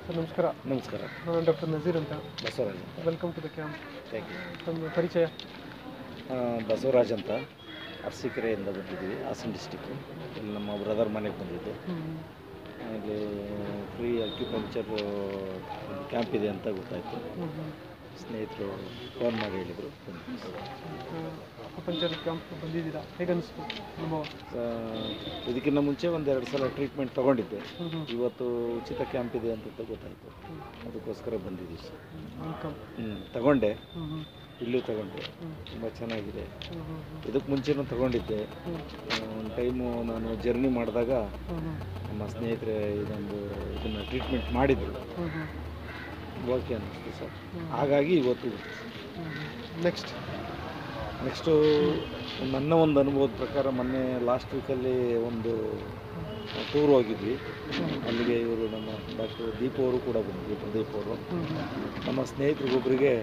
Sir ನಮಸ್ಕಾರ. ನಮಸ್ಕಾರ. ನಾನು ಡಾಕ್ಟರ್ ನಜೀರ್ ಅಂತ. Basavaraj. Welcome to the camp. Thank you. ತಮ್ಮ ಪರಿಚಯ? ಬಸವರಾಜ್ ಅಂತ ಅರಸೀಕೆರೆಯಿಂದ ಬಂದಿದ್ದೀವಿ, ಹಾಸನ ಡಿಸ್ಟಿಕ್ಕು. ಇಲ್ಲಿ ನಮ್ಮ ಬ್ರದರ್ ಮನೆಗೆ ಬಂದಿದ್ದು. ಅಲ್ಲಿ ಫ್ರೀ ಅಕ್ಯುಪಂಕ್ಚರ್ ಕ್ಯಾಂಪ್ ಇದೆ ಅಂತ ಗೊತ್ತಾಯಿತು. ಸ್ನೇಹಿತರು ಫೋನ್ ಮಾಡಿ ಹೇಳಿದರು. ಅಕ್ಯುಪಂಕ್ಚರ್ ಕ್ಯಾಂಪ್ ಬಂದಿದ್ದೀರಾ, ಹೇಗೆ ಅನಿಸ್ತು ಅನುಭವ? ಇದಕ್ಕಿಂತ ಮುಂಚೆ ಒಂದೆರಡು ಸಲ ಟ್ರೀಟ್ಮೆಂಟ್ ತೊಗೊಂಡಿದ್ದೆ. ಇವತ್ತು ಉಚಿತ ಕ್ಯಾಂಪ್ ಇದೆ ಅಂತ ಗೊತ್ತಾಯಿತು, ಅದಕ್ಕೋಸ್ಕರ ಬಂದಿದ್ದೀವಿ ಸರ್. ತಗೊಂಡೆ, ಇಲ್ಲೂ ತಗೊಂಡೆ, ತುಂಬ ಚೆನ್ನಾಗಿದೆ. ಇದಕ್ಕೆ ಮುಂಚೆನೂ ತಗೊಂಡಿದ್ದೆ. ಒಂದು ಟೈಮು ನಾನು ಜರ್ನಿ ಮಾಡಿದಾಗ ನಮ್ಮ ಸ್ನೇಹಿತರೆ ಇದನ್ನು ಟ್ರೀಟ್ಮೆಂಟ್ ಮಾಡಿದರು, ಓಕೆ ಅನ್ನಿಸ್ತು ಸರ್. ಹಾಗಾಗಿ ಇವತ್ತು ನೆಕ್ಸ್ಟು ನನ್ನ ಒಂದು ಅನುಭವದ ಪ್ರಕಾರ ಮೊನ್ನೆ ಲಾಸ್ಟ್ ವೀಕಲ್ಲಿ ಒಂದು ಟೂರ್ ಹೋಗಿದ್ವಿ. ಅಲ್ಲಿಗೆ ಇವರು ನಮ್ಮ ಡಾಕ್ಟರ್ ದೀಪ್ ಅವರು ಕೂಡ ಬಂದಿದ್ವಿ, ಪ್ರದೀಪ್ ಅವರು. ನಮ್ಮ ಸ್ನೇಹಿತರಿಗೊಬ್ಬರಿಗೆ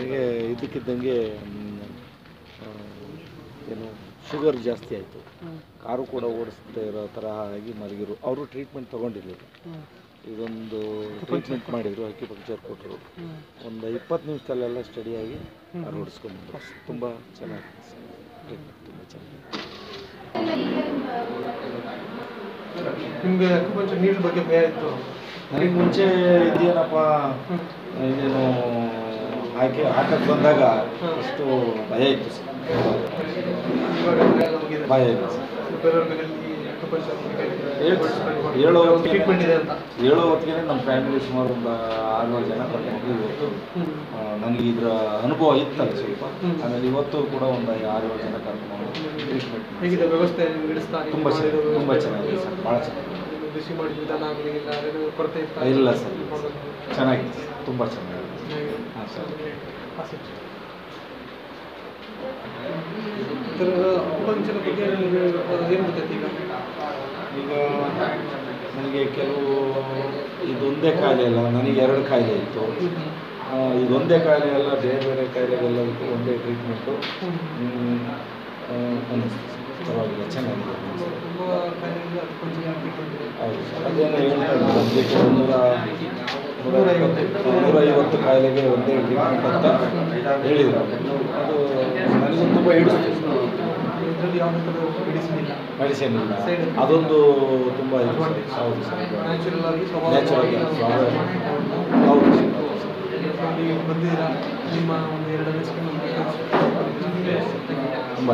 ಹೀಗೆ ಇದ್ದಕ್ಕಿದ್ದಂಗೆ ಏನು ಶುಗರ್ ಜಾಸ್ತಿ ಆಯಿತು, ಕಾರು ಕೂಡ ಓಡಿಸ್ತಾ ಇರೋ ಥರ ಆಗಿ ಮಲಗಿರು. ಅವರು ಟ್ರೀಟ್ಮೆಂಟ್ ತೊಗೊಂಡಿರಲಿಲ್ಲ. ಇದೊಂದು ಟ್ರೀಟ್ಮೆಂಟ್ ಮಾಡಿದರು, ಅಕ್ಯುಪಂಕ್ಚರ್ ಕೊಟ್ಟರು. ಒಂದು 20 ನಿಮಿಷದಲ್ಲೆಲ್ಲ ಸ್ಟಡಿಯಾಗಿ ಕಾರು ಓಡಿಸ್ಕೊಂಡ್ಬಂದರು. ತುಂಬ ಚೆನ್ನಾಗಿದೆ ಟ್ರೀಟ್ಮೆಂಟ್, ತುಂಬ ಚೆನ್ನಾಗಿದೆ. ನಿಮಗೆ ಅಕ್ಯುಪಂಕ್ಚರ್ ನೀಡ್ಲ್ ಬಗ್ಗೆ ಭಯ ಇತ್ತು? ನನಗೆ ಮುಂಚೆ ಇದೇನಪ್ಪ ಇದೇನು ಹಾಕಕ್ಕೆ ಬಂದಾಗ ಅಷ್ಟು ಭಯ ಇತ್ತು ಸರ್. ಭಯ ಇಲ್ಲ ಸರ್. ಹೇಳೋ ಹೊತ್ತಿಗೆ ನಮ್ಮ ಫ್ಯಾಮಿಲಿ ಸುಮಾರು ಒಂದು 6-7 ಜನ ಕರ್ಕೊಂಡು ಇವತ್ತು ನನಗೆ ಇದರ ಅನುಭವ ಇತ್ತಲ್ಲ ಸ್ವಲ್ಪ. ಆಮೇಲೆ ಇವತ್ತು ಕೂಡ ಒಂದು 6-7 ಜನ ಕರ್ಕೊಂಡು ಟ್ರೀಟ್ಮೆಂಟ್. ಹೇಗಿದೆ ವ್ಯವಸ್ಥೆ? ತುಂಬ ಚೆನ್ನಾಗಿದೆ ಸರ್, ಭಾಳ ಚೆನ್ನಾಗಿದೆ. ಬಿಸಿ ಮಾಡಿದ ವಿಧಾನ ಆಗಲಿ ಕೊರತೆ ಇಲ್ಲ ಸರ್, ಚೆನ್ನಾಗಿದೆ, ತುಂಬ ಚೆನ್ನಾಗಿದೆ. ಹಾಂ ಸರ್. ಅಕ್ಯುಪಂಕ್ಚರ್ ಬಗ್ಗೆ ಏನು ಗೊತ್ತೈತಿ ಈಗ ನನಗೆ ಕೆಲವು ಇದೊಂದೇ ಕಾಯಿಲೆ ಅಲ್ಲ, ನನಗೆ 2 ಕಾಯಿಲೆ ಇತ್ತು. ಇದೊಂದೇ ಕಾಯಿಲೆ ಅಲ್ಲ, ಬೇರೆ ಬೇರೆ ಕಾಯಿಲೆಗೆಲ್ಲದಕ್ಕೂ ಒಂದೇ ಟ್ರೀಟ್ಮೆಂಟು ಅನ್ನಿಸ್ತು. ಪರವಾಗಿಲ್ಲ, ಚೆನ್ನಾಗಿದೆ. ಹೌದು ಸರ್, ಅದೇನು ಹೇಳ್ತಾರೆ 150 ಕಾಯಿಲೆಗೆ ಒಂದೇ ಟ್ರೀಟ್ಮೆಂಟ್ ಅಂತ ಹೇಳಿದರು. ಅದು ನನಗೂ ತುಂಬ ಹಿಡಿಸ್ತು. ಮೆಡಿಸಿನ್ ಇಲ್ಲ, ಅದೊಂದು ತುಂಬ ಇದು. ಹೌದು ಸರ್, ನ್ಯಾಚುರಲ್ ಆಗಿ. ಹೌದು ಸರ್. ಬಂದಿದ್ದೀರಾ, ನಿಮ್ಮ ಒಂದು 2 ತುಂಬ